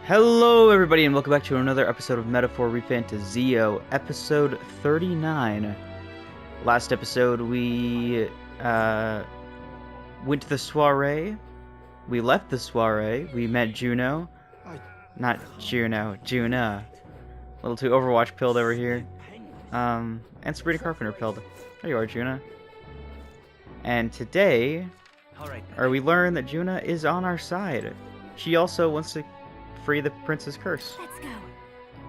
Hello everybody and welcome back to another episode of Metaphor ReFantazio, episode 39. Last episode we went to the soiree, we left the soiree, we met Juno, not Juno, Juna. A little too Overwatch pilled over here. And Sabrina Carpenter pilled. There you are, Juna. And today, we learn that Juna is on our side. She also wants to free the prince's curse. Let's go.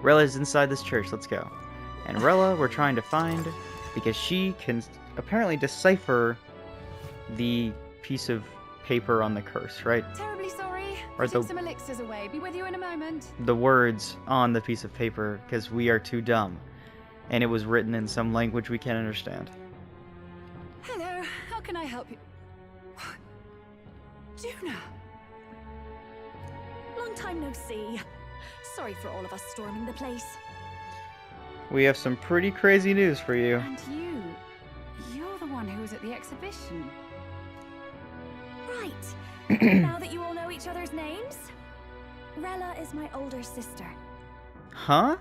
Rella's inside this church. Let's go. And Rella we're trying to find because she can apparently decipher the piece of paper on the curse, right? Terribly sorry. Or Putting some elixirs away. Be with you in a moment. The words on the piece of paper, because we are too dumb. And it was written in some language we can't understand. Hello. How can I help you? Juna. Long time no see. Sorry for all of us storming the place. We have some pretty crazy news for you. And you're the one who was at the exhibition. Right. Now that you all know each other's names, Rella is my older sister. Huh?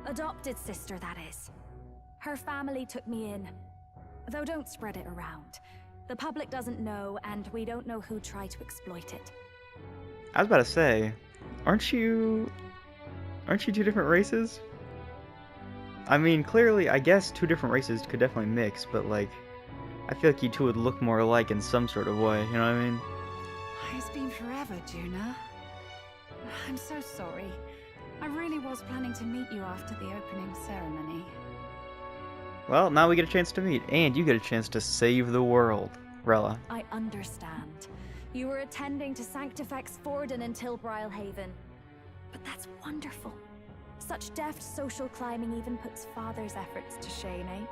Adopted sister, that is. Her family took me in. Though don't spread it around. The public doesn't know, and we don't know who tried to exploit it. I was about to say, aren't you two different races? I mean, clearly, I guess two different races could definitely mix, but like, I feel like you two would look more alike in some sort of way, you know what I mean? It's been forever, Juna. I'm so sorry. I really was planning to meet you after the opening ceremony. Well, now we get a chance to meet, and you get a chance to save the world, Rella. I understand. You were attending to Sanctifex Forden until Brylehaven. But that's wonderful. Such deft social climbing even puts Father's efforts to shame, eh?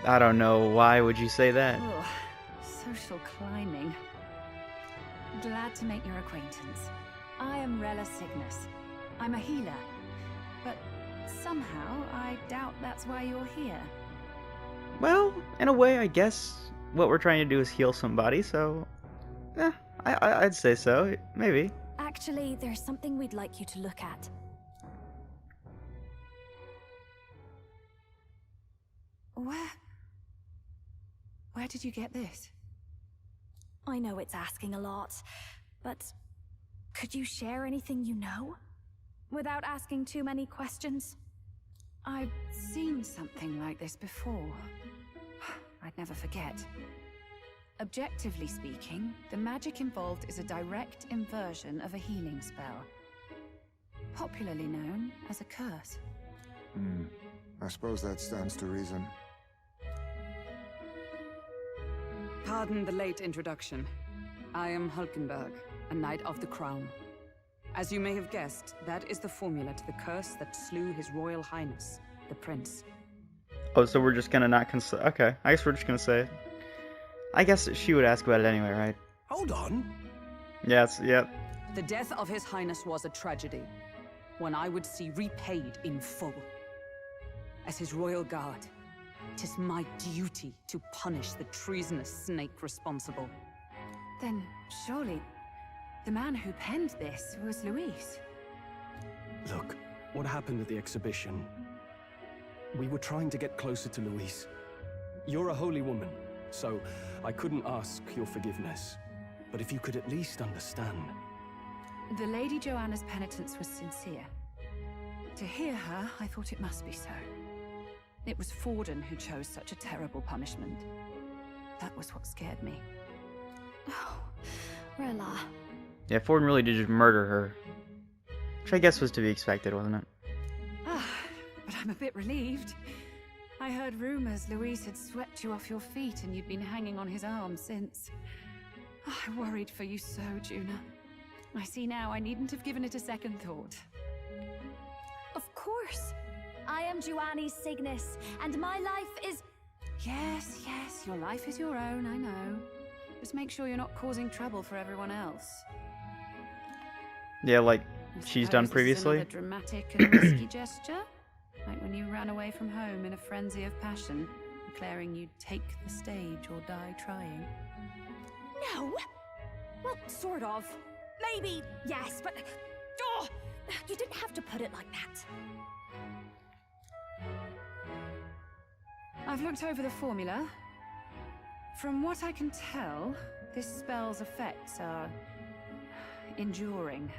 I don't know, why would you say that? Oh, social climbing. Glad to make your acquaintance. I am Rella Cygnus. I'm a healer. But somehow, I doubt that's why you're here. Well, in a way, I guess what we're trying to do is heal somebody, so... I'd say so. Maybe. Actually, there's something we'd like you to look at. Where did you get this? I know it's asking a lot, but could you share anything you know? Without asking too many questions? I've seen something like this before. I'd never forget. Objectively speaking, the magic involved is a direct inversion of a healing spell. Popularly known as a curse. I suppose that stands to reason. Pardon the late introduction. I am Hulkenberg, a Knight of the Crown. As you may have guessed, that is the formula to the curse that slew His Royal Highness, the Prince. Oh, so we're just gonna not okay, I guess we're just gonna say it. I guess she would ask about it anyway, right? Hold on. Yes, yep. The death of His Highness was a tragedy, one I would see repaid in full. As His Royal Guard, 'tis my duty to punish the treasonous snake responsible. Then, surely, the man who penned this was Luis. Look, what happened at the exhibition? We were trying to get closer to Luis. You're a holy woman, so I couldn't ask your forgiveness. But if you could at least understand. The Lady Joanna's penitence was sincere. To hear her, I thought it must be so. It was Forden who chose such a terrible punishment. That was what scared me. Oh, Rella. Yeah, Forden really did just murder her. Which I guess was to be expected, wasn't it? But I'm a bit relieved. I heard rumors Luis had swept you off your feet and you'd been hanging on his arm since. I worried for you so, Juna. I see now I needn't have given it a second thought. Of course. I am Joanny Cygnus, and my life is... Yes, your life is your own, I know. Just make sure you're not causing trouble for everyone else. Yeah, like she's done previously. Another dramatic and risky gesture? Like when you ran away from home in a frenzy of passion, declaring you'd take the stage or die trying. No! Well, sort of. Maybe, yes, but You didn't have to put it like that. I've looked over the formula. From what I can tell, this spell's effects are enduring.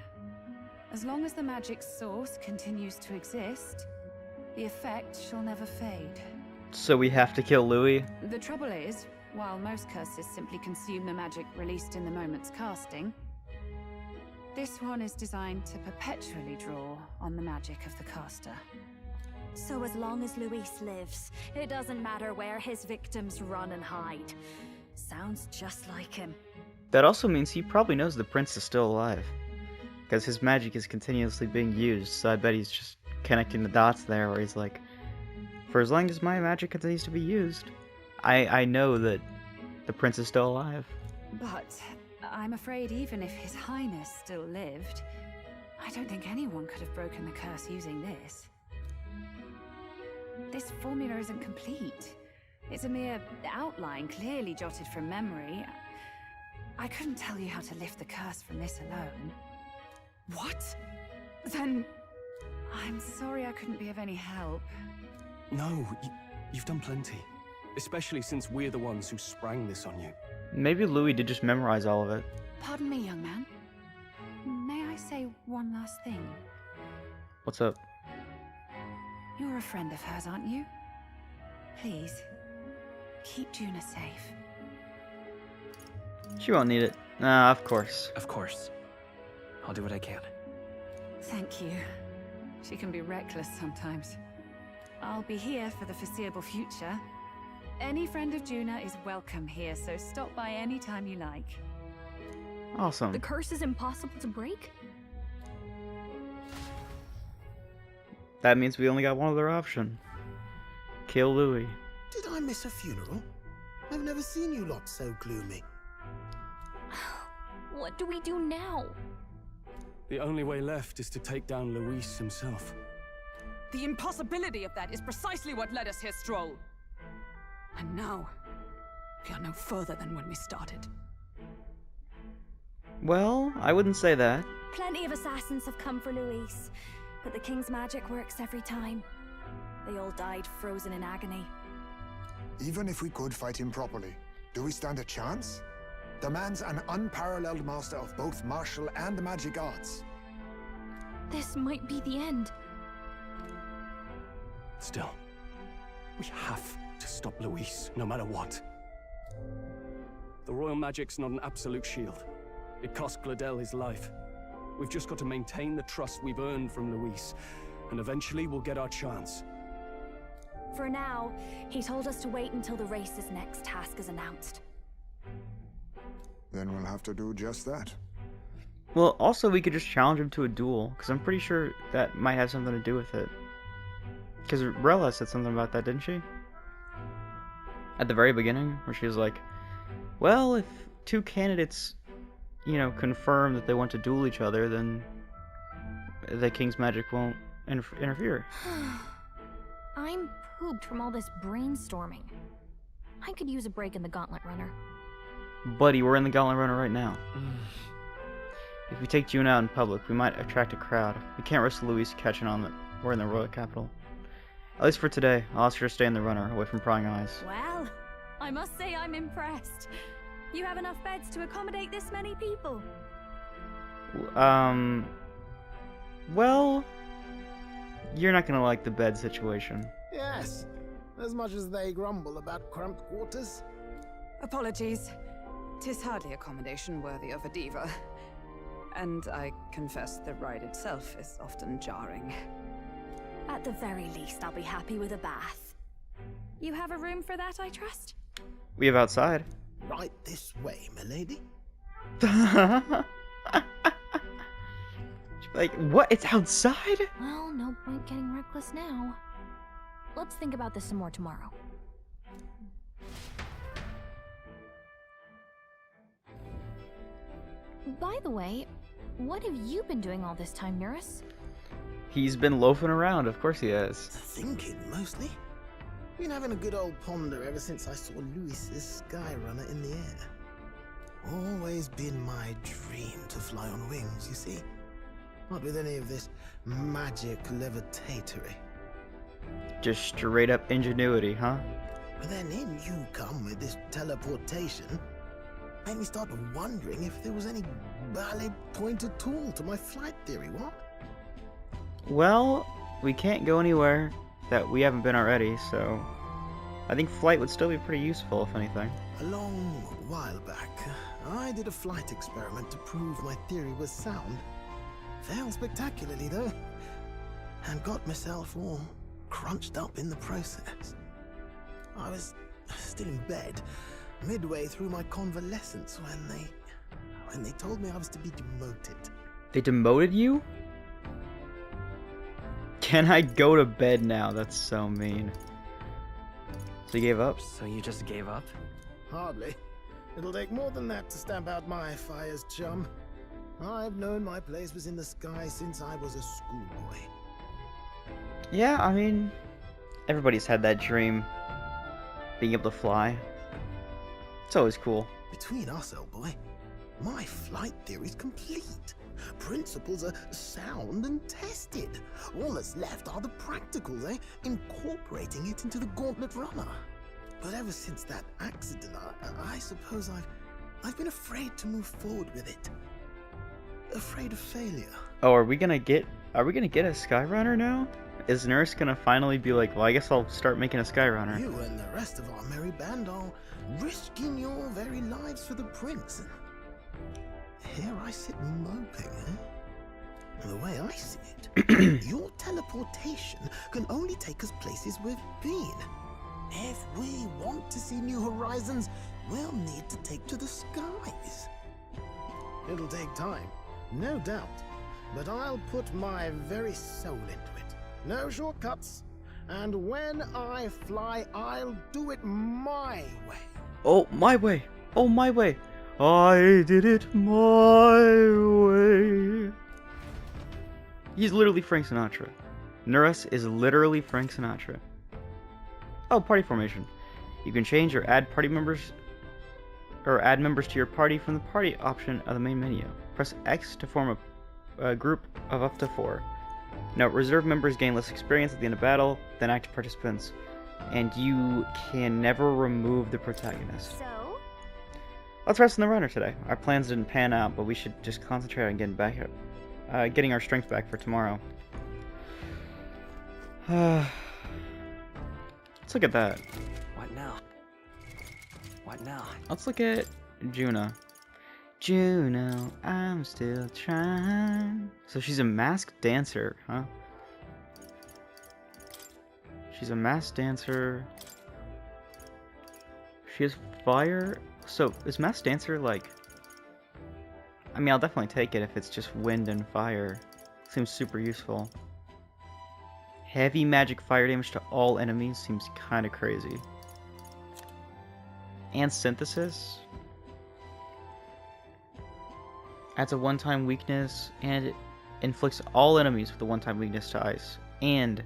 As long as the magic source continues to exist, the effect shall never fade. So we have to kill Louis? The trouble is, while most curses simply consume the magic released in the moment's casting, this one is designed to perpetually draw on the magic of the caster. So as long as Luis lives, it doesn't matter where his victims run and hide. Sounds just like him. That also means he probably knows the prince is still alive. Because his magic is continuously being used, so I bet he's just connecting the dots there where he's like, for as long as my magic continues to be used, I know that the prince is still alive. But I'm afraid even if His Highness still lived, I don't think anyone could have broken the curse using this. This formula isn't complete. It's a mere outline, clearly jotted from memory. I couldn't tell you how to lift the curse from this alone. What? Then... I'm sorry I couldn't be of any help. No, you've done plenty. Especially since we're the ones who sprang this on you. Maybe Louis did just memorize all of it. Pardon me, young man. May I say one last thing? What's up? You're a friend of hers, aren't you? Please, keep Juna safe. She won't need it. Nah, of course. Of course. I'll do what I can. Thank you. She can be reckless sometimes. I'll be here for the foreseeable future. Any friend of Juna is welcome here, so stop by any time you like. Awesome. The curse is impossible to break? That means we only got one other option. Kill Louis. Did I miss a funeral? I've never seen you lot so gloomy. What do we do now? The only way left is to take down Luis himself. The impossibility of that is precisely what led us here, Stroll. And now, we are no further than when we started. Well, I wouldn't say that. Plenty of assassins have come for Luis, but the king's magic works every time. They all died frozen in agony. Even if we could fight him properly, do we stand a chance? The man's an unparalleled master of both martial and magic arts. This might be the end. Still, we have to stop Luis, no matter what. The royal magic's not an absolute shield. It cost Gladel his life. We've just got to maintain the trust we've earned from Luis, and eventually we'll get our chance. For now, he told us to wait until the race's next task is announced. Then we'll have to do just that. Well, also we could just challenge him to a duel, because I'm pretty sure that might have something to do with it. Because Rella said something about that, didn't she? At the very beginning, where she was like, well, if two candidates, you know, confirm that they want to duel each other, then the king's magic won't interfere. I'm pooped from all this brainstorming. I could use a break in the Gauntlet Runner. Buddy, we're in the Gauntlet Runner right now. If we take June out in public, we might attract a crowd. We can't risk Luis catching on that we're in the royal capital. At least for today, I'll ask her to stay in the runner, away from prying eyes. Well, I must say I'm impressed. You have enough beds to accommodate this many people. Well, you're not gonna like the bed situation. Yes, as much as they grumble about cramped quarters. Apologies. 'Tis hardly accommodation worthy of a diva. And I confess the ride itself is often jarring. At the very least, I'll be happy with a bath. You have a room for that, I trust? We have outside. Right this way, milady. Like, what? It's outside? Well, no point getting reckless now. Let's think about this some more tomorrow. By the way, what have you been doing all this time, Eurus? He's been loafing around, of course he has. Thinking, mostly. Been having a good old ponder ever since I saw Luis's Skyrunner in the air. Always been my dream to fly on wings, you see. Not with any of this magic levitatory. Just straight up ingenuity, huh? But then in you come with this teleportation. Made me start wondering if there was any valid point at all to my flight theory, what? Well, we can't go anywhere that we haven't been already, so I think flight would still be pretty useful, if anything. A long while back, I did a flight experiment to prove my theory was sound. Failed spectacularly, though, and got myself all crunched up in the process. I was still in bed, midway through my convalescence, when they told me I was to be demoted. They demoted you? Can I go to bed now? That's so mean. So you gave up? So you just gave up? Hardly. It'll take more than that to stamp out my fires, chum. I've known my place was in the sky since I was a schoolboy. Yeah, I mean, everybody's had that dream. Being able to fly. It's always cool. Between us, old boy, my flight theory's complete. Principles are sound and tested. All that's left are the practicals, incorporating it into the gauntlet runner. But ever since that accident, I suppose I've been afraid to move forward with it. Afraid of failure. Oh, are we gonna get a Skyrunner now? Is Nurse gonna finally be like, well, I guess I'll start making a Skyrunner? You and the rest of our merry band are risking your very lives for the prince. Here I sit moping, The way I see it, your teleportation can only take us places we've been. If we want to see new horizons, we'll need to take to the skies. It'll take time, no doubt, but I'll put my very soul into it. No shortcuts. And when I fly, I'll do it my way. Oh, my way. Oh, my way. I did it my way. He's literally Frank Sinatra. Nurse is literally Frank Sinatra. Oh, party formation. You can change or add party members or add members to your party from the party option of the main menu. Press X to form a group of up to 4. Note, reserve members gain less experience at the end of battle than active participants, and you can never remove the protagonist. So? Let's rest in the runner today. Our plans didn't pan out, but we should just concentrate on getting our strength back for tomorrow. Let's look at that. What now? What now? Let's look at Juna. Juno, I'm still trying. So she's a masked dancer, huh? She's a masked dancer. She has fire. So is masked dancer like... I mean, I'll definitely take it if it's just wind and fire. Seems super useful. Heavy magic fire damage to all enemies seems kind of crazy. And synthesis. Adds a one-time weakness, and it inflicts all enemies with a one-time weakness to ice, and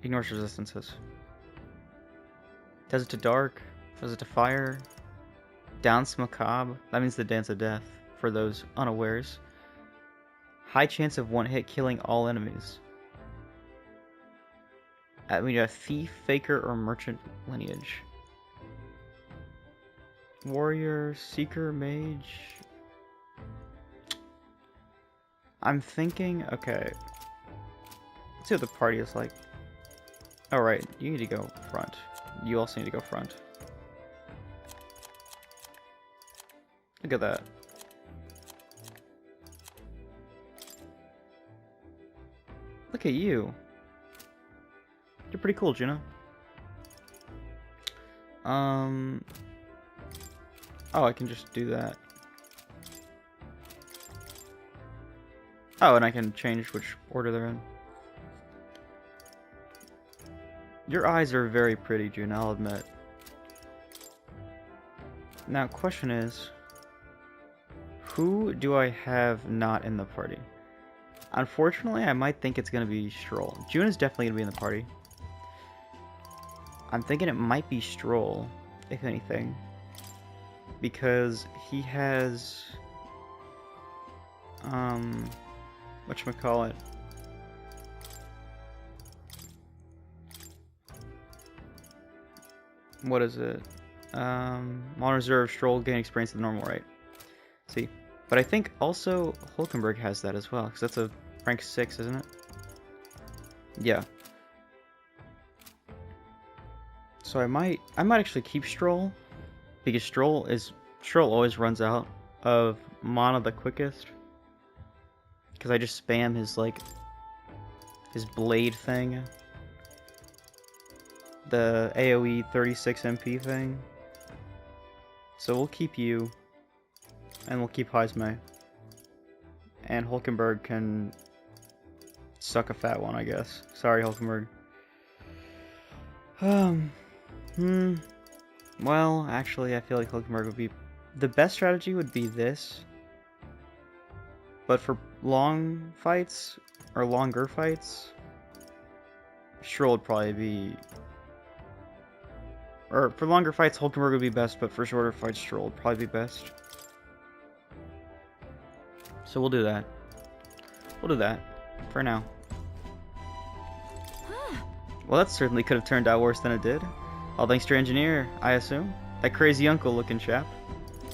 ignores resistances. Does it to dark, does it to fire, dance macabre, that means the dance of death, for those unawares. High chance of one hit killing all enemies. We got thief, faker, or merchant lineage. Warrior, seeker, mage... I'm thinking, okay, let's see what the party is like. Alright, you need to go front. You also need to go front. Look at that. Look at you. You're pretty cool, Juno. Oh, I can just do that. Oh, and I can change which order they're in. Your eyes are very pretty, June, I'll admit. Now, question is, who do I have not in the party? Unfortunately, I might think it's going to be Stroll. June is definitely going to be in the party. I'm thinking it might be Stroll, if anything. Because he has... whatchamacallit. What is it? Modern Reserve Stroll gain experience at the normal rate. See, but I think also Hulkenberg has that as well, because that's a rank 6, isn't it? Yeah. So I might actually keep Stroll, because Stroll always runs out of mana the quickest. Because I just spam his his blade thing. The AoE 36 MP thing. So we'll keep you. And we'll keep Heismay. And Hulkenberg can suck a fat one, I guess. Sorry, Hulkenberg. Well, actually, I feel like Hulkenberg would be... The best strategy would be this. But for long fights, or longer fights, Stroll would probably be... Or for longer fights, Hulkenberg would be best, but for shorter fights, Stroll would probably be best. So we'll do that. We'll do that. For now. Well, that certainly could have turned out worse than it did. All thanks to your engineer, I assume. That crazy uncle looking chap.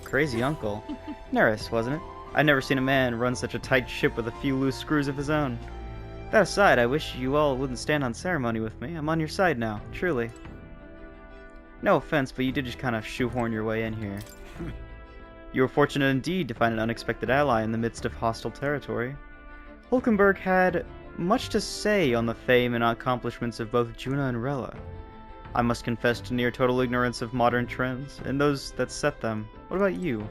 Crazy uncle? Neris, wasn't it? I've never seen a man run such a tight ship with a few loose screws of his own. That aside, I wish you all wouldn't stand on ceremony with me. I'm on your side now, truly. No offense, but you did just kind of shoehorn your way in here. You were fortunate indeed to find an unexpected ally in the midst of hostile territory. Hulkenberg had much to say on the fame and accomplishments of both Juna and Rella. I must confess to near total ignorance of modern trends, and those that set them. What about you?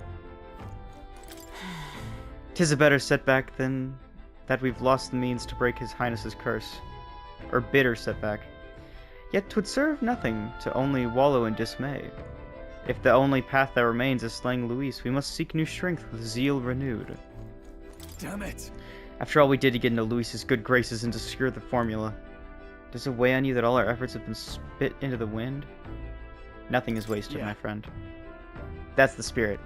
'Tis a better setback than that we've lost the means to break His Highness's curse. Or bitter setback. Yet 'twould serve nothing to only wallow in dismay. If the only path that remains is slaying Luis, we must seek new strength with zeal renewed. Damn it! After all we did to get into Luis's good graces and to secure the formula, does it weigh on you that all our efforts have been spit into the wind? Nothing is wasted, my friend. That's the spirit.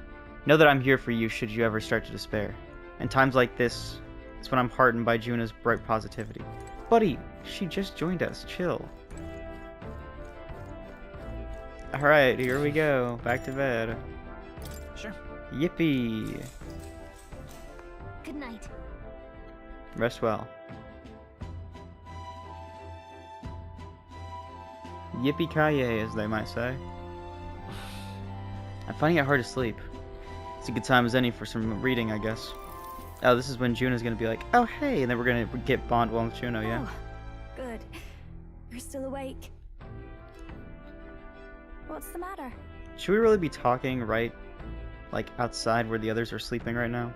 Know that I'm here for you should you ever start to despair. In times like this, it's when I'm heartened by Juna's bright positivity. Buddy, she just joined us. Chill. Alright, here we go. Back to bed. Sure. Yippee. Good night. Rest well. Yippee-ki-yay, as they might say. I'm finding it hard to sleep. It's a good time as any for some reading, I guess. Oh, this is when Juna's gonna be like, oh hey, and then we're gonna get bond well with Juno, yeah? Oh, good. You're still awake. What's the matter? Should we really be talking right, like, outside where the others are sleeping right now?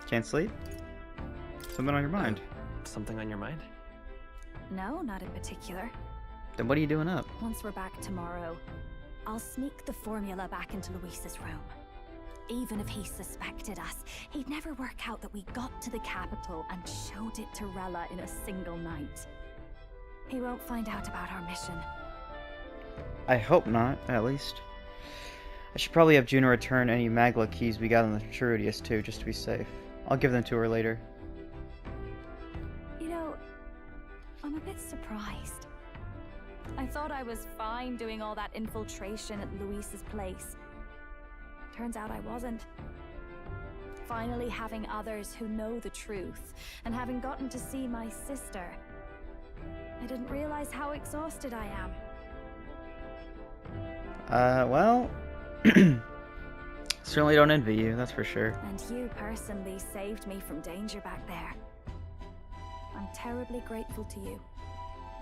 Can't sleep? Something on your mind? Something on your mind? No, not in particular. Then what are you doing up? Once we're back tomorrow, I'll sneak the formula back into Luis's room. Even if he suspected us, he'd never work out that we got to the capital and showed it to Rella in a single night. He won't find out about our mission. I hope not, at least. I should probably have Juno return any Magla keys we got on the Trudius too, just to be safe. I'll give them to her later. You know, I'm a bit surprised. I thought I was fine doing all that infiltration at Luis's place. Turns out I wasn't. Finally having others who know the truth, and having gotten to see my sister, I didn't realize how exhausted I am. Well... certainly don't envy you, that's for sure. And you personally saved me from danger back there. I'm terribly grateful to you.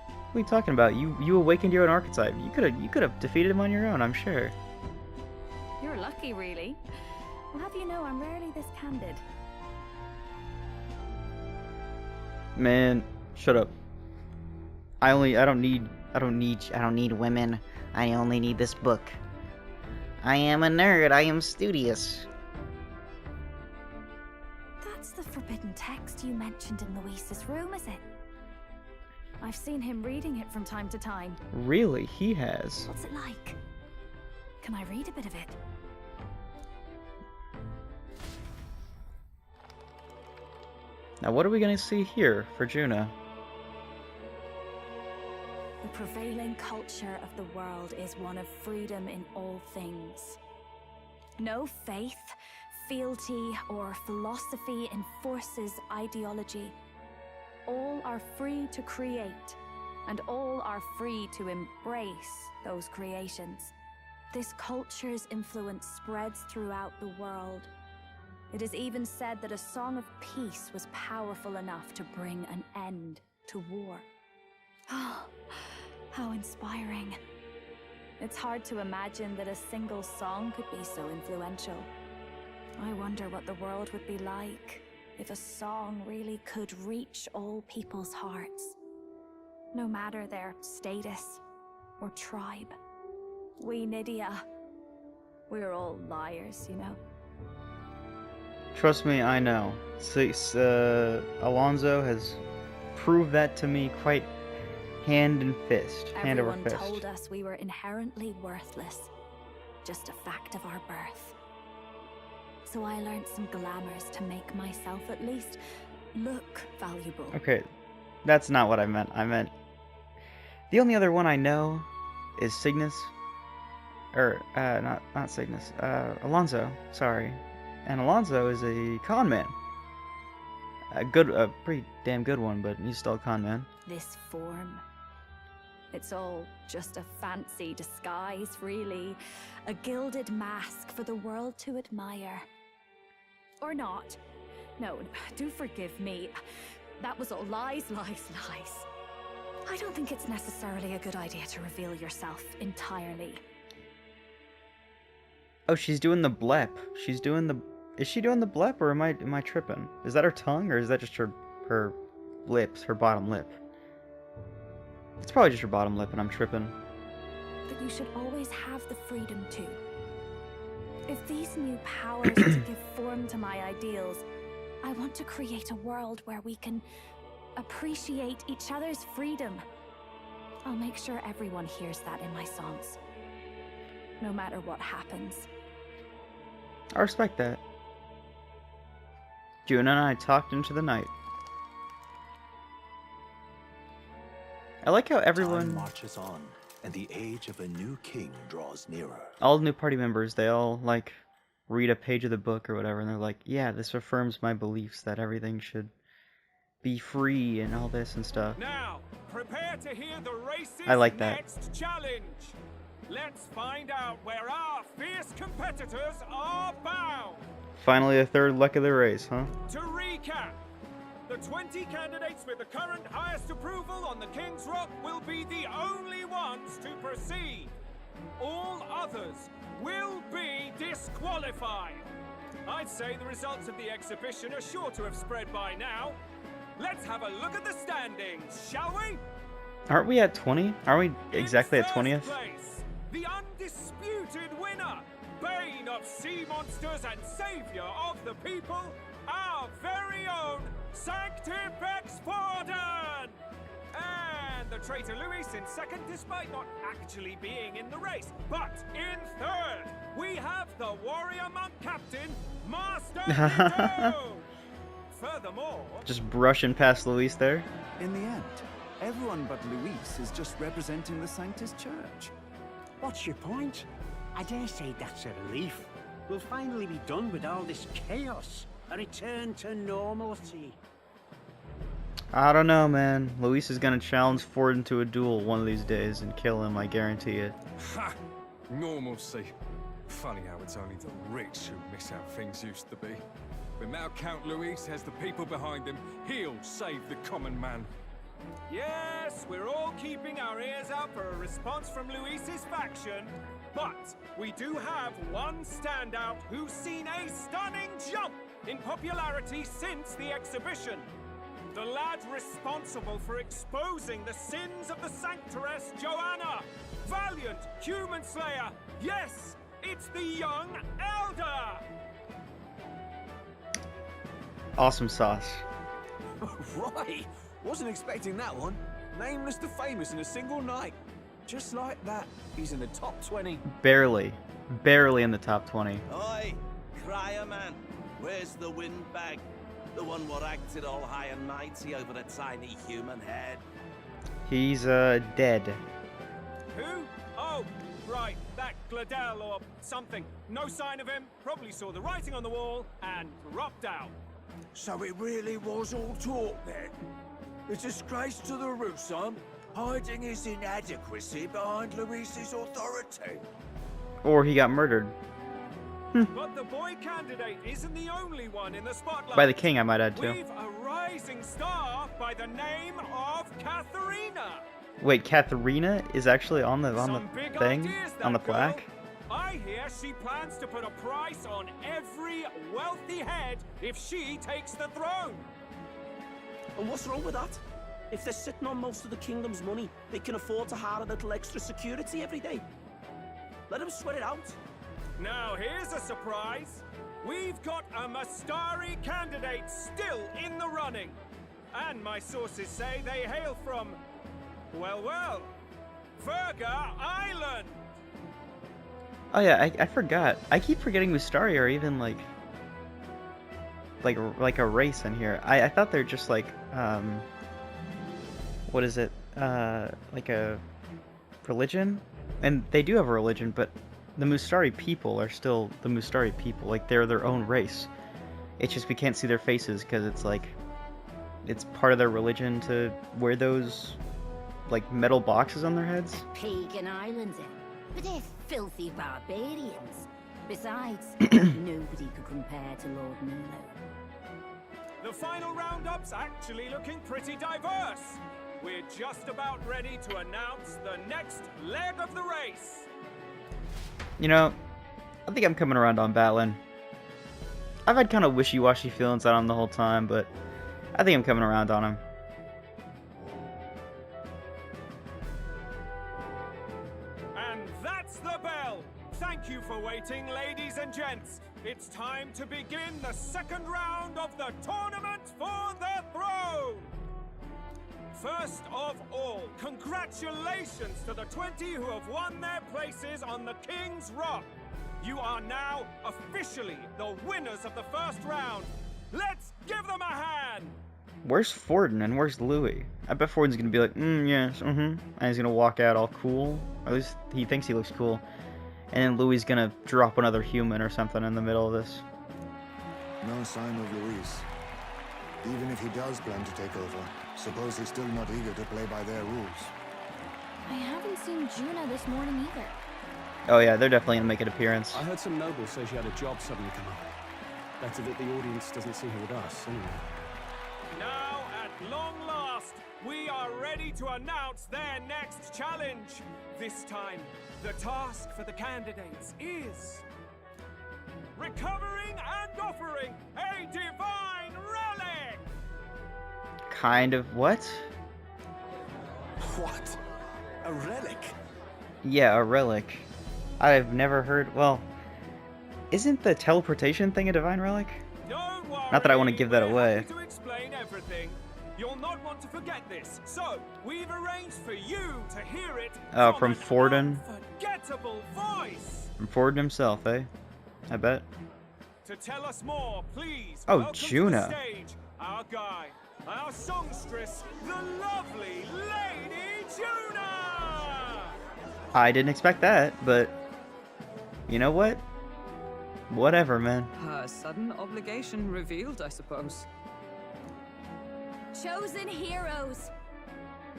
What are you talking about? You awakened your own archetype. You could have defeated him on your own, I'm sure. You're lucky, really. Well, have you know I'm rarely this candid. Man, shut up. I don't need women. I only need this book. I am a nerd. I am studious. That's the forbidden text you mentioned in Luis's room, is it? I've seen him reading it from time to time. Really? He has. What's it like? Can I read a bit of it? Now, what are we gonna see here for Juno? The prevailing culture of the world is one of freedom in all things. No faith, fealty, or philosophy enforces ideology. All are free to create, and all are free to embrace those creations. This culture's influence spreads throughout the world. It is even said that a song of peace was powerful enough to bring an end to war. Oh, how inspiring. It's hard to imagine that a single song could be so influential. I wonder what the world would be like if a song really could reach all people's hearts, no matter their status or tribe. We Nydia, we're all liars, you know. Trust me, I know. Alonso has proved that to me quite hand and fist, hand over Everyone fist. told us we were inherently worthless, just a fact of our birth. So I learned some glamours to make myself at least look valuable. Okay, that's not what I meant. I meant the only other one I know is Cygnus, or not Cygnus. Alonso. Sorry, and Alonso is a con man. A pretty damn good one, but he's still a con man. This form, it's all just a fancy disguise, really. A gilded mask for the world to admire. Or not. No, do forgive me. That was all lies, lies, lies. I don't think it's necessarily a good idea to reveal yourself entirely. Oh, she's doing the blep. She's doing the. Is she doing the blep, or am I tripping? Is that her tongue, or is that just her lips, her bottom lip? It's probably just her bottom lip, and I'm tripping. That you should always have the freedom to. If these new powers are to give form to my ideals, I want to create a world where we can appreciate each other's freedom. I'll make sure everyone hears that in my songs, no matter what happens. I respect that. Juno and I talked into the night. I like how everyone... Time marches on, and the age of a new king draws nearer. All the new party members, they all, like, read a page of the book or whatever, and they're like, yeah, this affirms my beliefs that everything should be free and all this and stuff. Now, prepare to hear the race's I like that. next challenge. Let's find out where our fierce competitors are bound. Finally, a third luck of the race, huh? To recap, the 20 candidates with the current highest approval on the King's Rock will be the only ones to proceed. All others will be disqualified. I'd say the results of the exhibition are sure to have spread by now. Let's have a look at the standings, shall we? Aren't we at 20? Aren't we exactly at 20th? Place, the undisputed winner, bane of sea monsters and savior of the people, our very own Sanctifex Forden! And the traitor Luis in second, despite not actually being in the race. But in third, we have the warrior monk captain, Master Nico! Furthermore... Just brushing past Luis there. In the end, everyone but Luis is just representing the Sanctus Church. What's your point? I dare say that's a relief. We'll finally be done with all this chaos. A return to normalcy. I don't know, man. Luis is gonna challenge Ford into a duel one of these days and kill him, I guarantee it. Ha! Normalcy. Funny how it's only the rich who miss how things used to be. But now Count Luis has the people behind him. He'll save the common man. Yes, we're all keeping our ears out for a response from Luis's faction. But we do have one standout who's seen a stunning jump in popularity since the exhibition. The lad responsible for exposing the sins of the Sanctress Joanna. Valiant human slayer. Yes, it's the young elder. Awesome sauce. Right! Wasn't expecting that one. Nameless to famous in a single night. Just like that, he's in the top 20. Barely. Barely in the top 20. Oi, crier man, where's the windbag? The one what acted all high and mighty over a tiny human head. He's dead. Who? Oh, right, that Gladel or something. No sign of him, probably saw the writing on the wall, and dropped out. So it really was all talk then? A disgrace to the Rusum, hiding his inadequacy behind Luis's authority. Or he got murdered. But the boy candidate isn't the only one in the spotlight. By the king, I might add, too. We've a rising star by the name of Katharina. Wait, Katharina is actually on the thing? On the plaque? Girl. I hear she plans to put a price on every wealthy head if she takes the throne. And what's wrong with that? If they're sitting on most of the kingdom's money, they can afford to hire a little extra security every day. Let them sweat it out. Now here's a surprise. We've got a Mastari candidate still in the running. And my sources say they hail from, well, Verga Island. Oh yeah, I forgot. I keep forgetting Mustari are even like a race in here. I thought they're just like what is it? Like a religion? And they do have a religion, but the Mustari people are still the Mustari people. Like they're their own race. It's just we can't see their faces because it's like it's part of their religion to wear those like metal boxes on their heads. Pagan islands, but they're filthy barbarians. Besides, nobody could compare to Lord Milo. The final roundup's actually looking pretty diverse. We're just about ready to announce the next leg of the race. You know, I think I'm coming around on Batlin. I've had kind of wishy-washy feelings on him the whole time, but I think I'm coming around on him. And that's the bell. Thank you for waiting, ladies and gents. It's time to begin the second round of the tournament for the throne. First of all, congratulations to the 20 who have won their places on the King's Rock. You are now officially the winners of the first round. Let's give them a hand. Where's Forden and where's Louis? I bet Forden's gonna be like, yes, and he's gonna walk out all cool. Or at least he thinks he looks cool. And then Louis is gonna drop another human or something in the middle of this. No sign of Luis. Even if he does plan to take over, suppose he's still not eager to play by their rules. I haven't seen Juna this morning either. Oh yeah, they're definitely gonna make an appearance. I heard some nobles say she had a job suddenly come up. Better that the audience doesn't see her with us, anyway. Now, at long last, we are ready to announce their next challenge. This time, the task for the candidates is recovering and offering a divine relic! Kind of what? What? A relic? Yeah, a relic. I've never heard, well, isn't the teleportation thing a divine relic? Don't worry, not that I want to give that away. Happy to explain everything. You'll not want to forget this, so we've arranged for you to hear it from Forden? unforgettable voice. From Forden himself, eh? I bet. To tell us more, please Oh, welcome Juna. to the stage our guy, our songstress, the lovely Lady Juna! I didn't expect that, but you know what? Whatever, man. Her sudden obligation revealed, I suppose. Chosen heroes,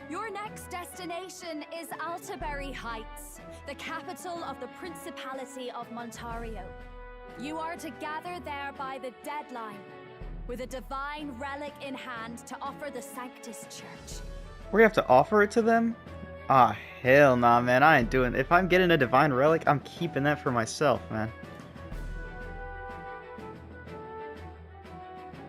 your next destination is Altaberry Heights, the capital of the Principality of Montario. You are to gather there by the deadline, with a divine relic in hand to offer the Sanctus Church. We're gonna have to offer it to them? Ah, hell nah, man. I ain't doing. If I'm getting a divine relic, I'm keeping that for myself, man.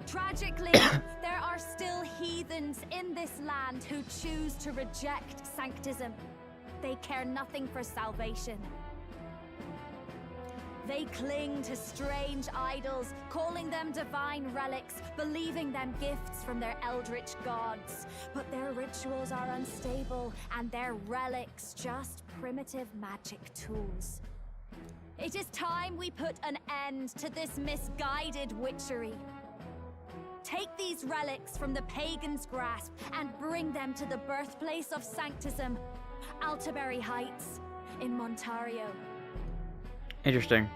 Tragically, there are still heathens in this land who choose to reject sanctism. They care nothing for salvation. They cling to strange idols, calling them divine relics, believing them gifts from their eldritch gods. But their rituals are unstable, and their relics just primitive magic tools. It is time we put an end to this misguided witchery. Take these relics from the pagan's grasp and bring them to the birthplace of Sanctism, Altaberry Heights, in Montario. Interesting.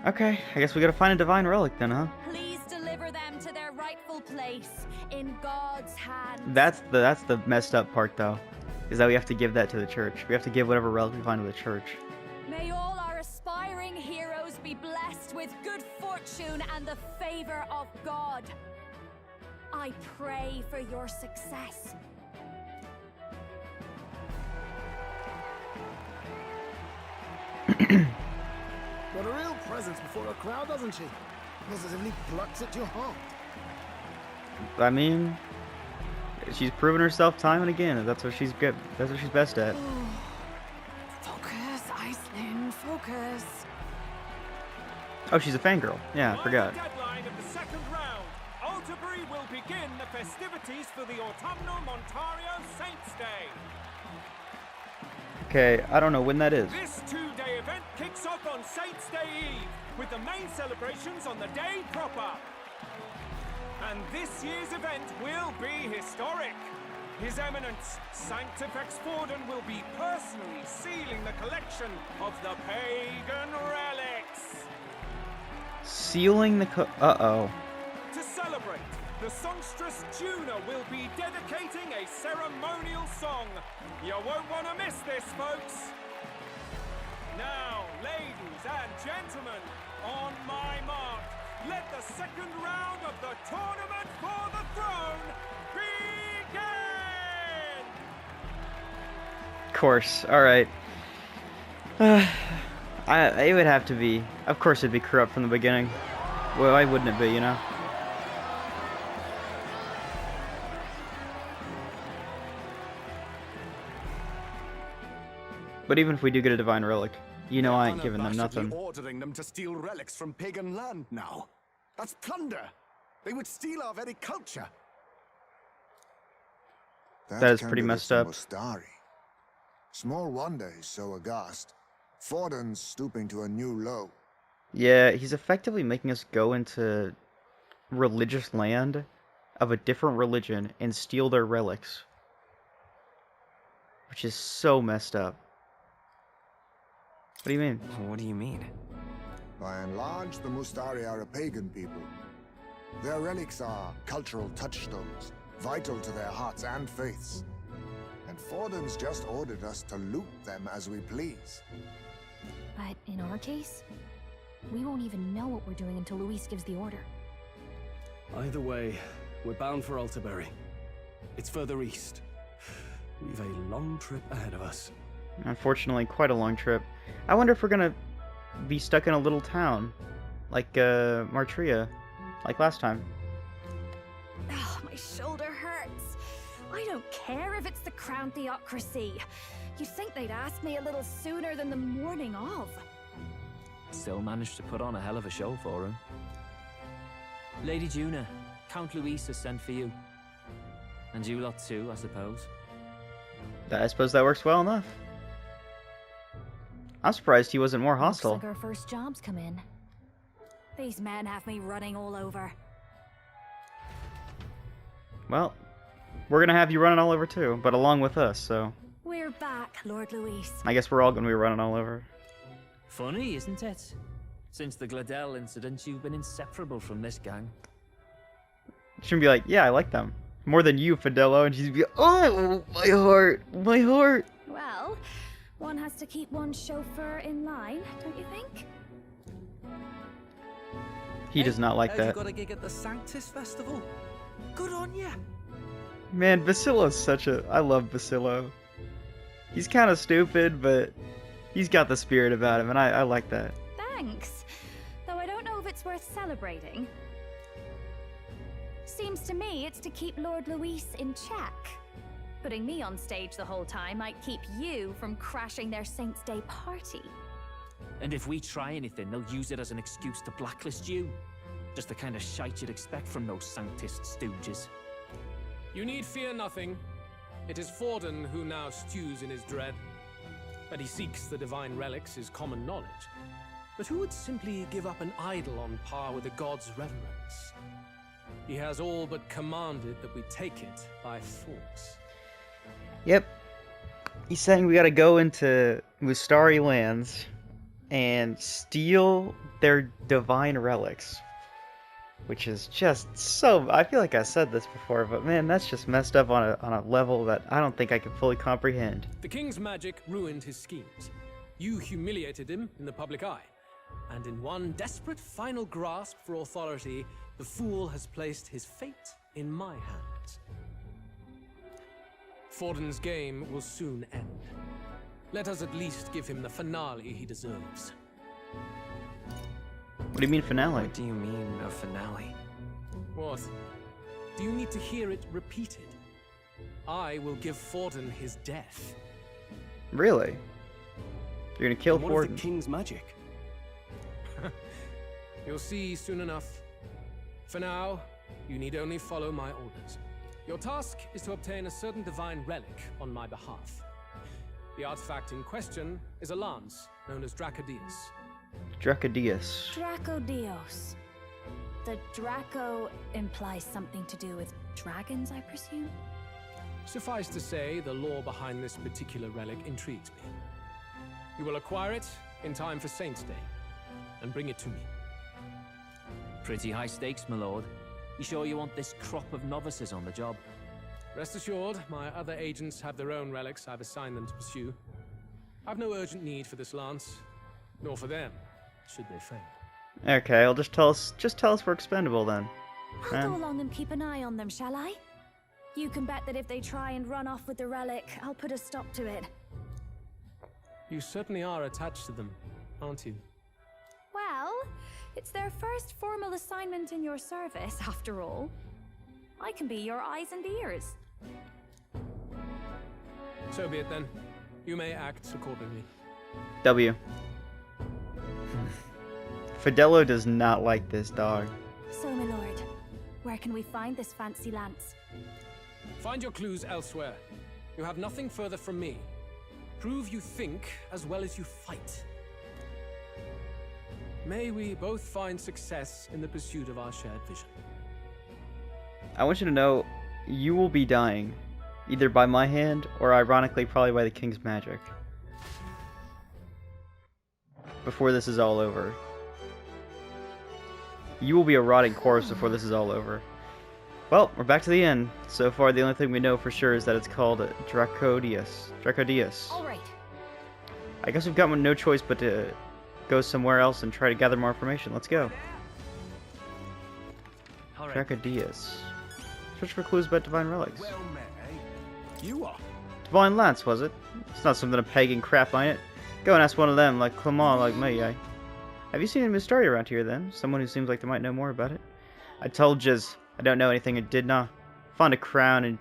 Okay, I guess we gotta find a divine relic then, huh? Please deliver them to their rightful place in God's hands. That's the messed up part, though, is that we have to give that to the church. We have to give whatever relic we find to the church. May all our aspiring heroes be blessed with good fortune and the favor of God. I pray for your success. Got a real presence before a crowd, doesn't she? Positively plucks at your heart. I mean, she's proven herself time and again. That's what she's good. That's what she's best at. Focus, Iceland, focus. Oh, she's a fangirl. Yeah, I forgot. Deadline of the second round. Altaberry will begin the festivities for the autumnal Montario Saints' Day. Okay, I don't know when that is. This two-day event kicks off on Saints' Day Eve, with the main celebrations on the day proper. And this year's event will be historic. His Eminence, Sanctifex Forden, will be personally sealing the collection of the pagan relics. Sealing the uh-oh. To celebrate, the songstress Juna will be dedicating a ceremonial song. You won't want to miss this, folks. Now, ladies and gentlemen, on my mark, let the second round of the tournament for the throne begin! Of course. All right. It would have to be. Of course, it'd be corrupt from the beginning. Well, why wouldn't it be? You know. But even if we do get a divine relic, you know I ain't giving them nothing. Ordering them to steal relics from pagan land now. That's plunder. They would steal our very culture. That is pretty messed up. Mustari. Small wonder he's so aghast. Forden's stooping to a new low. Yeah, he's effectively making us go into religious land of a different religion and steal their relics. Which is so messed up. What do you mean? What do you mean? By and large, the Mustari are a pagan people. Their relics are cultural touchstones, vital to their hearts and faiths. And Forden's just ordered us to loot them as we please. But in our case, we won't even know what we're doing until Luis gives the order. Either way, we're bound for Altaberry. It's further east. We've a long trip ahead of us. Unfortunately, quite a long trip. I wonder if we're gonna be stuck in a little town, like Martria, like last time. Oh, my shoulder hurts. I don't care if it's the Crown Theocracy. You'd think they'd ask me a little sooner than the morning of. Still managed to put on a hell of a show for him. Lady Juna, Count Luis has sent for you. And you lot too, I suppose. I suppose that works well enough. I'm surprised he wasn't more hostile. Looks like our first job's come in. These men have me running all over. Well, we're gonna have you running all over too, but along with us, so... We're back, Lord Luis. I guess we're all gonna be running all over. Funny, isn't it? Since the Gladel incident, you've been inseparable from this gang. She'd be like, yeah, I like them. More than you, Fidello, and she'd be like, oh, my heart, my heart. Well, one has to keep one's chauffeur in line, don't you think? He does not like that. You got a gig at the Sanctus Festival? Good on ya. Man, Basilo's such a... I love Basilo. He's kind of stupid, but he's got the spirit about him, and I like that. Thanks. Though I don't know if it's worth celebrating. Seems to me it's to keep Lord Luis in check. Putting me on stage the whole time might keep you from crashing their Saints' Day party. And if we try anything, they'll use it as an excuse to blacklist you. Just the kind of shite you'd expect from those Sanctist stooges. You need fear nothing. It is Forden who now stews in his dread. That he seeks the divine relics is common knowledge. But who would simply give up an idol on par with the god's reverence? He has all but commanded that we take it by force. Yep. He's saying we gotta go into Mustari lands and steal their divine relics. Which is just so... I feel like I said this before, but man, that's just messed up on a level that I don't think I can fully comprehend. The king's magic ruined his schemes. You humiliated him in the public eye. And in one desperate final grasp for authority, the fool has placed his fate in my hands. Forden's game will soon end. Let us at least give him the finale he deserves. What do you mean finale? What do you mean a finale? What? Do you need to hear it repeated? I will give Forden his death. Really? You're gonna kill What Forden? of the king's magic? You'll see soon enough. For now, you need only follow my orders. Your task is to obtain a certain divine relic on my behalf. The artifact in question is a lance known as Dracodius. Dracodius. Dracodios. The Draco implies something to do with dragons, I presume? Suffice to say, the lore behind this particular relic intrigues me. You will acquire it in time for Saint's Day, and bring it to me. Pretty high stakes, my lord. You sure you want this crop of novices on the job? Rest assured, my other agents have their own relics I've assigned them to pursue. I've no urgent need for this lance, nor for them, should they fail. Okay, well just tell us we're expendable then. I'll go along and keep an eye on them, shall I? You can bet that if they try and run off with the relic, I'll put a stop to it. You certainly are attached to them, aren't you? Well, it's their first formal assignment in your service, after all. I can be your eyes and ears. So be it then. You may act accordingly. W. Fidelo does not like this dog. So, my lord, where can we find this fancy lance? Find your clues elsewhere. You have nothing further from me. Prove you think as well as you fight. May we both find success in the pursuit of our shared vision. I want you to know, you will be dying. Either by my hand, or ironically, probably by the king's magic. Before this is all over. You will be a rotting corpse before this is all over. Well, we're back to the end. So far, the only thing we know for sure is that it's called Dracodius. All right. I guess we've got no choice but to go somewhere else and try to gather more information. Let's go. Dracodius. Search for clues about divine relics. Well met, eh? You are. Divine lance, was it? It's not something a pagan crap on it. Go and ask one of them, like Clement, like me, eh? Have you seen a Mustari around here, then? Someone who seems like they might know more about it? I told yous, I don't know anything and did not. Find a crown and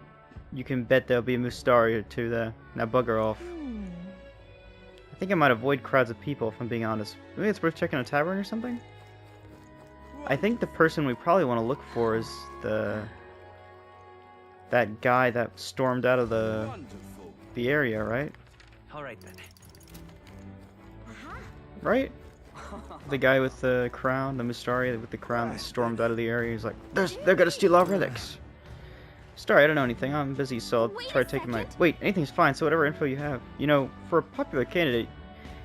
you can bet there'll be a Mustari or two there. Now bugger off. I think I might avoid crowds of people, if I'm being honest. Maybe it's worth checking a tavern or something? I think the person we probably want to look for is that guy that stormed out of the area, right? Alright then. Right? The guy with the crown, the Mustari with the crown that stormed out of the area. He's like, they're gonna steal our relics. Sorry, I don't know anything. I'm busy, so I'll try taking my... Wait, anything's fine, so whatever info you have. You know, for a popular candidate,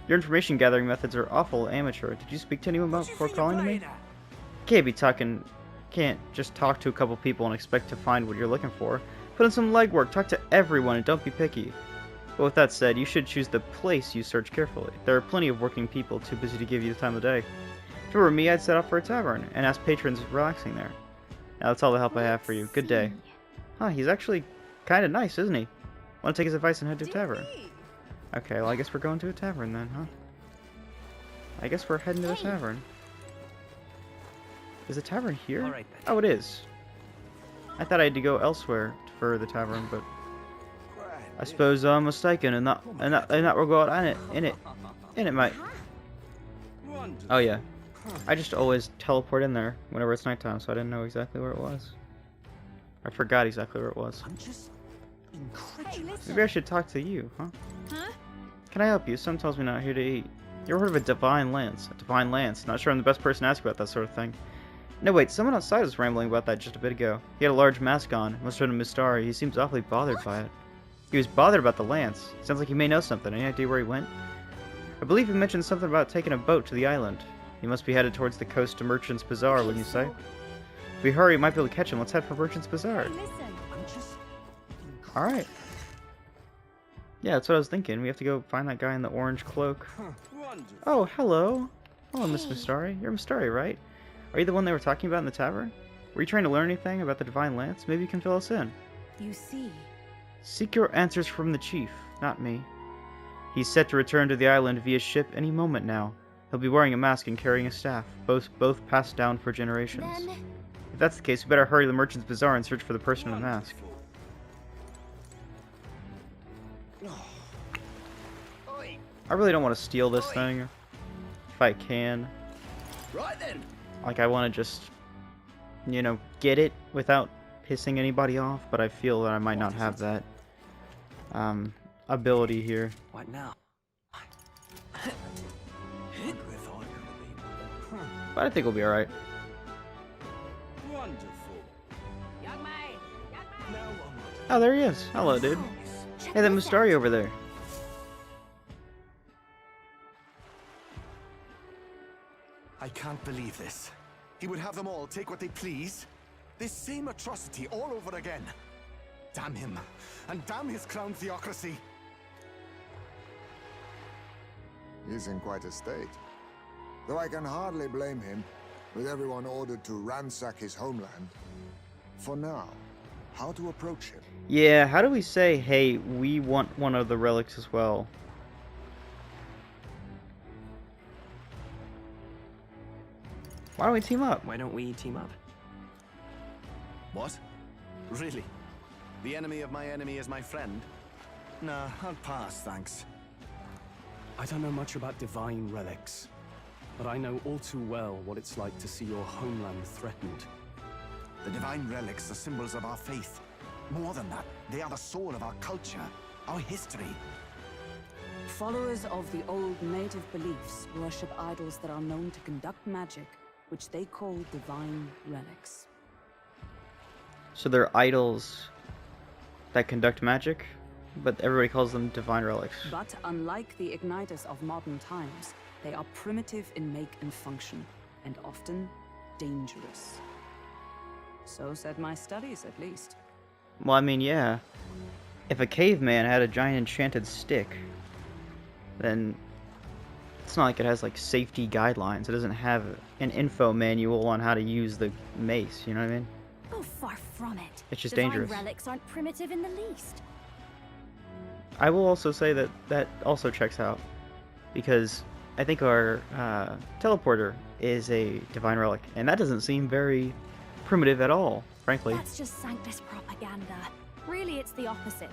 your information gathering methods are awful amateur. Did you speak to anyone about before calling to me? Can't just talk to a couple people and expect to find what you're looking for. Put in some legwork, talk to everyone, and don't be picky. But with that said, you should choose the place you search carefully. There are plenty of working people too busy to give you the time of day. If it were me, I'd set off for a tavern and ask patrons relaxing there. Now that's all the help I have for you. Good day. Huh, he's actually kind of nice, isn't he? Want to take his advice and head to a tavern? Okay, well I guess we're going to a tavern then, huh? I guess we're heading to the tavern. Is the tavern here? Oh, it is. I thought I had to go elsewhere for the tavern, but I suppose I'm mistaken in that regard, ain't it, mate? Oh yeah, I just always teleport in there whenever it's nighttime, so I didn't know exactly where it was. I forgot exactly where it was. I'm just incredulous. Maybe I should talk to you, huh? Can I help you? Some tells me not here to eat. You ever heard of a divine lance? A divine lance? Not sure I'm the best person to ask about that sort of thing. No, wait, someone outside was rambling about that just a bit ago. He had a large mask on. Must have been a Mistari. He seems awfully bothered by it. He was bothered about the lance. Sounds like he may know something. Any idea where he went? I believe he mentioned something about taking a boat to the island. He must be headed towards the coast to Merchant's Bazaar, wouldn't you say? If we hurry, we might be able to catch him. Let's head for Merchant's Bazaar. Alright. Yeah, that's what I was thinking. We have to go find that guy in the orange cloak. Oh, hello. Oh, Miss Mistari. You're Mistari, right? Are you the one they were talking about in the tavern? Were you trying to learn anything about the Divine Lance? Maybe you can fill us in. You see. Seek your answers from the chief, not me. He's set to return to the island via ship any moment now. He'll be wearing a mask and carrying a staff, both passed down for generations. If that's the case, we better hurry to the Merchant's Bazaar and search for the person in the mask. I really don't want to steal this thing, if I can. Right then. Like, I want to just, you know, get it without pissing anybody off, but I feel that I might not have that ability here. What now? But I think we'll be alright. Wonderful. Oh, there he is. Hello, dude. Hey, that Mustari over there. I can't believe this. He would have them all take what they please. This same atrocity all over again. Damn him. And damn his crown theocracy. He's in quite a state. Though I can hardly blame him, with everyone ordered to ransack his homeland. For now, how to approach him? Yeah, how do we say, hey, we want one of the relics as well? Why don't we team up? Why don't we team up? What? Really? The enemy of my enemy is my friend? Nah, I'll pass, thanks. I don't know much about divine relics, but I know all too well what it's like to see your homeland threatened. The divine relics are symbols of our faith. More than that, they are the soul of our culture, our history. Followers of the old native beliefs worship idols that are known to conduct magic, which they call divine relics. So they're idols that conduct magic, but everybody calls them divine relics. But unlike the igniters of modern times, they are primitive in make and function, and often dangerous. So said my studies, at least. Well, I mean, yeah. If a caveman had a giant enchanted stick, then it's not like it has, like, safety guidelines. It doesn't have an info manual on how to use the mace, you know what I mean? Oh, far from it. It's just Divine dangerous. relics aren't primitive in the least. I will also say that that also checks out, because I think our teleporter is a divine relic, and that doesn't seem very primitive at all, frankly. That's just Sanctus propaganda. Really, it's the opposite.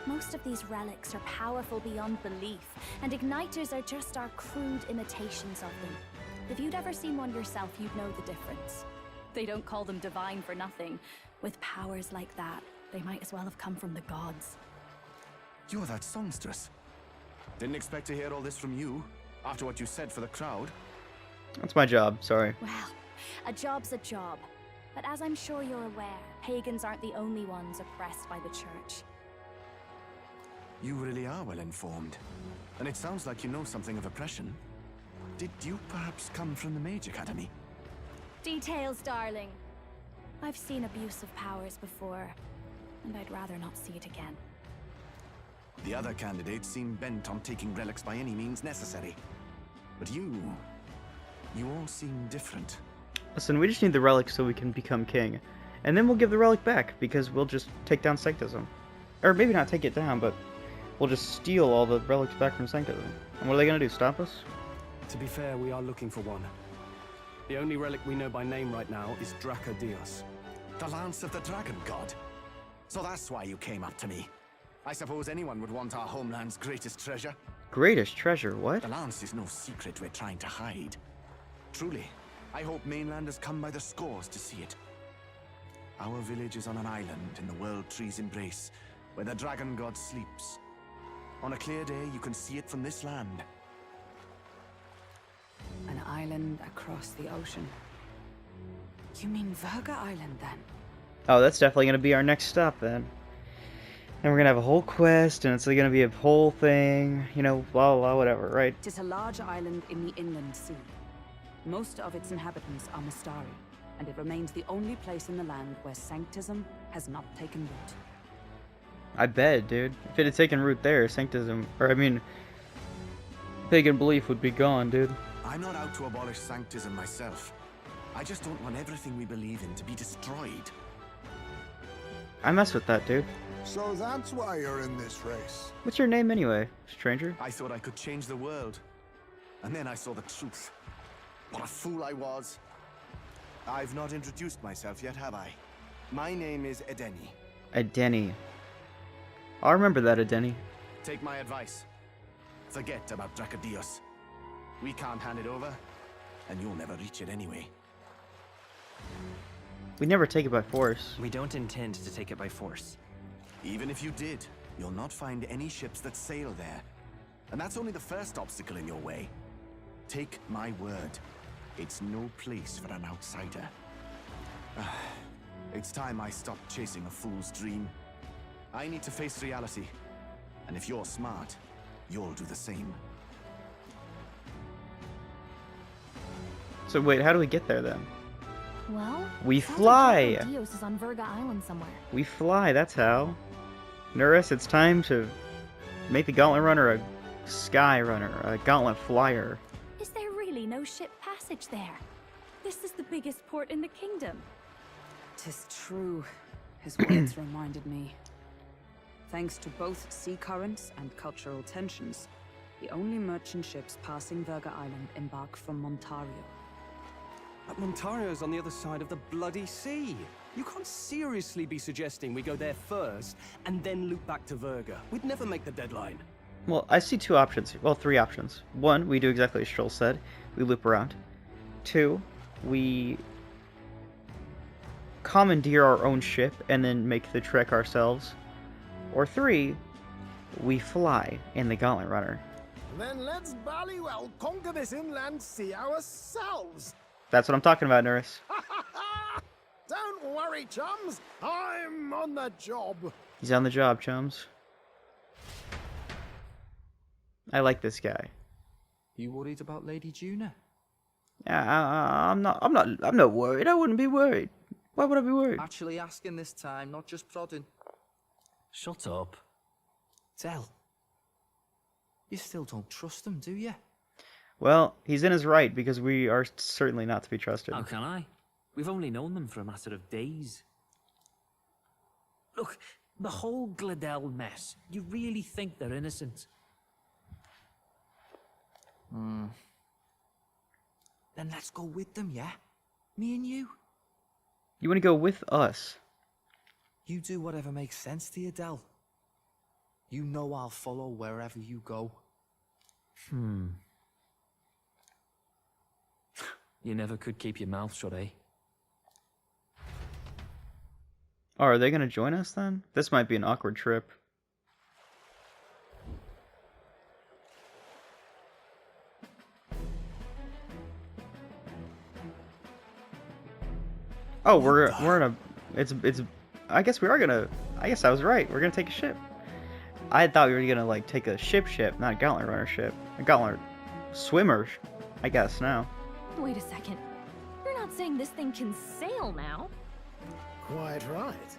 Most of these relics are powerful beyond belief, and igniters are just our crude imitations of them. If you'd ever seen one yourself, you'd know the difference. They don't call them divine for nothing. With powers like that, they might as well have come from the gods. You're that songstress. Didn't expect to hear all this from you, after what you said for the crowd. That's my job, sorry. Well, a job's a job. But as I'm sure you're aware, pagans aren't the only ones oppressed by the church. You really are well informed. And it sounds like you know something of oppression. Did you perhaps come from the Mage Academy? Details, darling. I've seen abuse of powers before, and I'd rather not see it again. The other candidates seem bent on taking relics by any means necessary. But you all seem different. Listen, we just need the relic so we can become king. And then we'll give the relic back, because we'll just take down Sanctism. Or maybe not take it down, but we'll just steal all the relics back from Sanctism. And what are they going to do, stop us? To be fair, we are looking for one. The only relic we know by name right now is Draca Dios. The Lance of the Dragon God. So that's why you came up to me. I suppose anyone would want our homeland's greatest treasure. Greatest treasure, what? The Lance is no secret we're trying to hide. Truly, I hope mainlanders come by the scores to see it. Our village is on an island in the World Tree's embrace, where the Dragon God sleeps. On a clear day, you can see it from this land. An island across the ocean. You mean Verga Island, then? Oh, that's definitely gonna be our next stop then. And we're gonna have a whole quest, and it's gonna be a whole thing, you know, blah blah, whatever, right? It is a large island in the inland sea. Most of its inhabitants are Mustari, and it remains the only place in the land where sanctism has not taken root. I bet, dude. If it had taken root there, sanctism, or I mean, pagan belief would be gone, dude. I'm not out to abolish sanctism myself. I just don't want everything we believe in to be destroyed. I mess with that, dude. So that's why you're in this race. What's your name anyway, stranger? I thought I could change the world. And then I saw the truth. What a fool I was. I've not introduced myself yet, have I? My name is Edeni. Edeni. I'll remember that, Edeni. Take my advice. Forget about Dracodios. We can't hand it over, and you'll never reach it anyway. We never take it by force. We don't intend to take it by force. Even if you did, you'll not find any ships that sail there. And that's only the first obstacle in your way. Take my word. It's no place for an outsider. It's time I stopped chasing a fool's dream. I need to face reality. And if you're smart, you'll do the same. So wait, how do we get there then? Well, we sounds fly. Like Dios is on Verga Island somewhere. We fly, that's how. Nurus, it's time to make the Gauntlet Runner a Sky Runner, a Gauntlet Flyer. Is there really no ship passage there? This is the biggest port in the kingdom. 'Tis true. His words reminded me. Thanks to both sea currents and cultural tensions, the only merchant ships passing Verga Island embark from Montario. But Montario's on the other side of the bloody sea. You can't seriously be suggesting we go there first and then loop back to Verga. We'd never make the deadline. Well, I see two options. Well, three options. One, we do exactly as Stroll said. We loop around. Two, we commandeer our own ship and then make the trek ourselves. Or three, we fly in the Gauntlet Runner. Then let's bally well conquer this inland sea ourselves. That's what I'm talking about, Nurse. Don't worry, chums. I'm on the job. He's on the job, chums. I like this guy. You worried about Lady Juna? Yeah, I'm not worried. I wouldn't be worried. Why would I be worried? Actually asking this time, not just prodding. Shut up. Tell. You still don't trust him, do you? Well, he's in his right, because we are certainly not to be trusted. How can I? We've only known them for a matter of days. Look, the whole Gladel mess. You really think they're innocent? Then let's go with them, yeah? Me and you. You want to go with us? You do whatever makes sense to you, Del. You know I'll follow wherever you go. You never could keep your mouth shut, eh? Oh, are they going to join us then? This might be an awkward trip. Oh, we're in a it's I guess we are gonna I guess I was right. We're gonna take a ship. I thought we were gonna like take a ship, not a Gauntlet Runner ship. A Gauntlet swimmer, I guess now. Wait a second. You're not saying this thing can sail now? Quite right.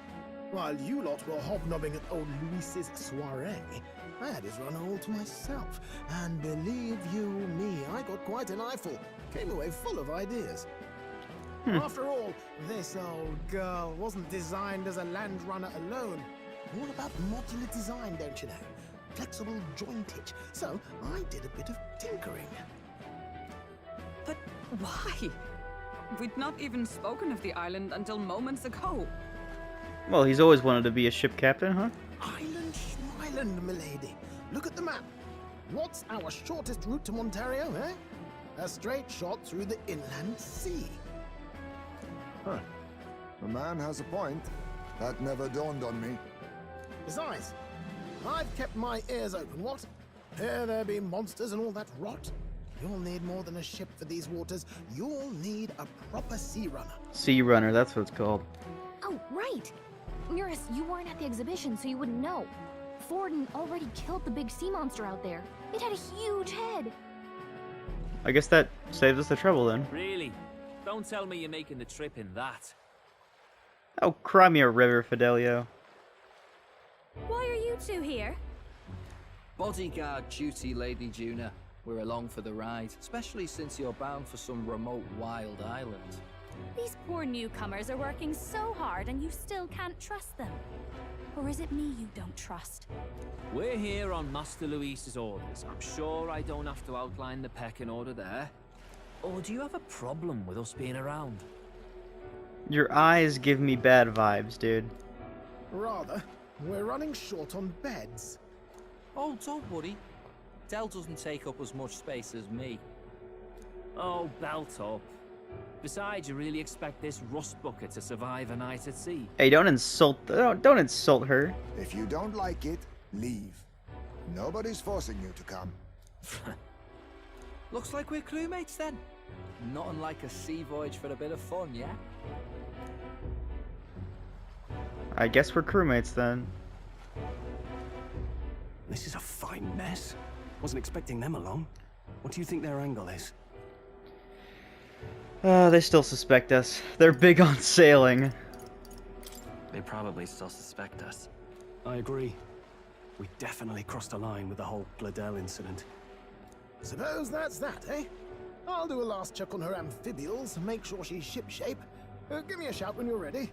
While you lot were hobnobbing at old Luis's soiree, I had his run all to myself. And believe you me, I got quite an eyeful. Came away full of ideas. After all, this old girl wasn't designed as a land runner alone. All about modular design, don't you know? Flexible jointage. So I did a bit of tinkering. But why? We'd not even spoken of the island until moments ago. Well, he's always wanted to be a ship captain, huh? Island, milady. Look at the map. What's our shortest route to Montario, eh? A straight shot through the inland sea. Huh. The man has a point. That never dawned on me. Besides, I've kept my ears open, what? Here there be monsters and all that rot. You'll need more than a ship for these waters. You'll need a proper sea runner. Sea runner, that's what it's called. Oh, right. Eurus, you weren't at the exhibition, so you wouldn't know. Forden already killed the big sea monster out there. It had a huge head. I guess that saves us the trouble then. Really? Don't tell me you're making the trip in that. Oh, cry me a river, Fidelio. Why are you two here? Bodyguard duty, Lady Juna. We're along for the ride, especially since you're bound for some remote wild island. These poor newcomers are working so hard and you still can't trust them. Or is it me you don't trust? We're here on Master Luis's orders. I'm sure I don't have to outline the pecking order there. Or do you have a problem with us being around? Your eyes give me bad vibes, dude. Rather, we're running short on beds. Oh, don't worry. Del doesn't take up as much space as me. Oh, belt up. Besides, you really expect this rust bucket to survive a night at sea? Hey, don't insult her. If you don't like it, leave. Nobody's forcing you to come. Looks like we're crewmates then. Not unlike a sea voyage for a bit of fun, yeah? I guess we're crewmates then. This is a fine mess. Wasn't expecting them along. What do you think their angle is? They still suspect us. They're big on sailing. They probably still suspect us. I agree. We definitely crossed a line with the whole Gladel incident. Suppose that's that, eh? I'll do a last check on her amphibials and make sure she's shipshape. Give me a shout when you're ready.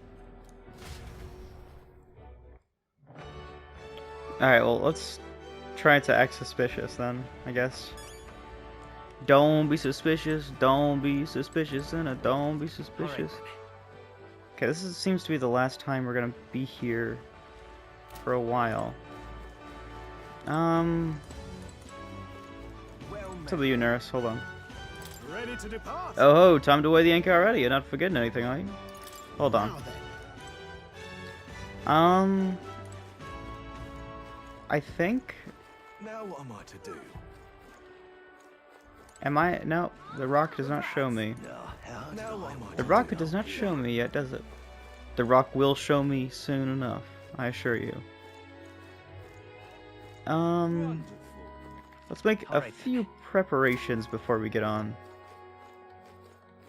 Alright, well, let's try to act suspicious then, I guess. Don't be suspicious, and don't be suspicious. Okay, seems to be the last time we're gonna be here for a while. What's up with you, Nurse? Hold on. Ready to depart. Oh, time to weigh the anchor already. You're not forgetting anything, are you? Hold on. I think. Now what am I to do? Am I? No, the rock does not show me. The rock does not show me yet, does it? The rock will show me soon enough, I assure you. Let's make a few preparations before we get on.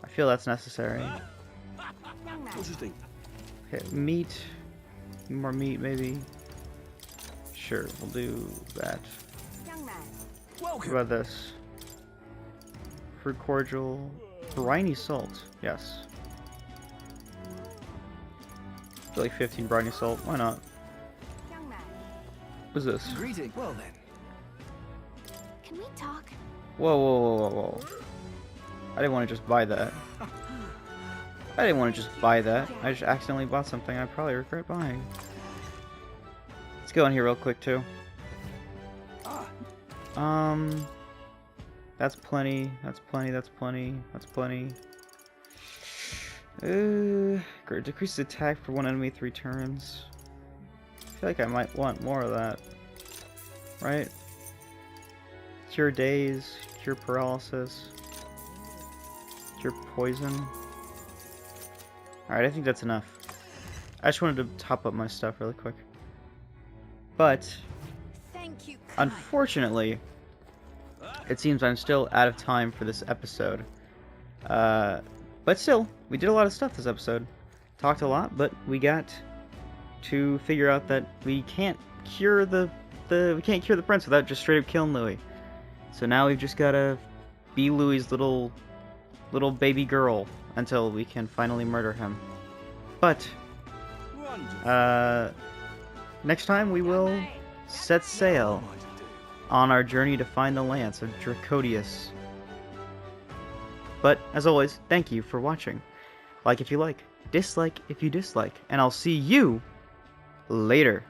I feel that's necessary. What do you think? Okay, meat. More meat, maybe. Sure, we'll do that. What about this? Fruit cordial. Briny salt. Yes. I feel like 15 briny salt. Why not? What's this? Greeting. Well then. Can we talk? Whoa. I didn't want to just buy that. I didn't want to just buy that. I just accidentally bought something I probably regret buying. Let's go in here real quick too. That's plenty. Decreases attack for one enemy 3 turns. I feel like I might want more of that. Right? Cure daze, cure paralysis, cure poison. Alright, I think that's enough. I just wanted to top up my stuff really quick. But, unfortunately, it seems I'm still out of time for this episode. But still, we did a lot of stuff this episode. Talked a lot, but we got to figure out that we can't cure the prince without just straight up killing Louis. So now we've just gotta be Louis's little baby girl until we can finally murder him. But next time we will set sail on our journey to find the lance of Dracodius. But as always, thank you for watching. Like if you like, dislike if you dislike, and I'll see you later.